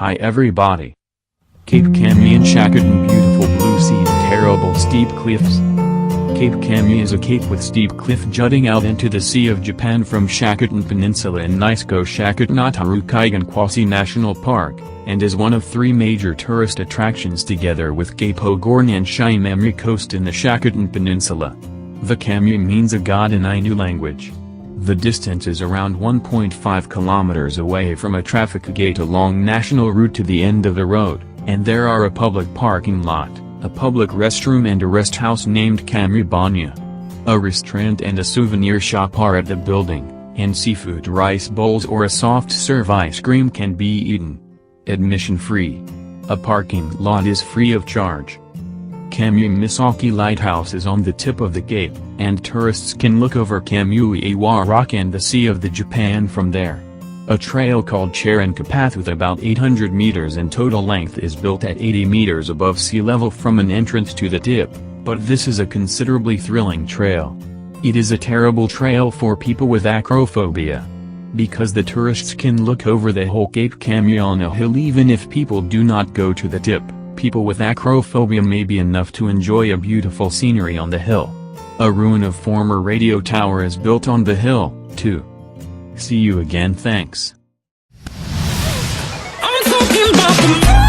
Hi everybody. Cape Kamui and Shakotan, beautiful blue sea and terrible steep cliffs. Cape Kamui is a cape with steep cliff jutting out into the Sea of Japan from Shakotan Peninsula in Niseko Shakotan Kwasi National Park, and is one of three major tourist attractions together with Cape Hogorn and Shiimamri Coast in the Shakotan Peninsula. The Kamui means a god in Ainu language. The distance is around 1.5 kilometers away from a traffic gate along national route to the end of the road, and there are a public parking lot, a public restroom and a rest house named Kamui Banya. A restaurant and a souvenir shop are at the building, and seafood rice bowls or a soft serve ice cream can be eaten. Admission free. A parking lot is free of charge. Kamui Misaki Lighthouse is on the tip of the cape, and tourists can look over Kamui-Iwa Rock and the Sea of the Japan from there. A trail called Charinka Path with about 800 meters in total length is built at 80 meters above sea level from an entrance to the tip, but this is a considerably thrilling trail. It is a terrible trail for people with acrophobia, because the tourists can look over the whole Cape Kamui on a hill even if people do not go to the tip. People with acrophobia may be enough to enjoy a beautiful scenery on the hill. A ruin of former radio tower is built on the hill, too. See you again, thanks. I'm talking about the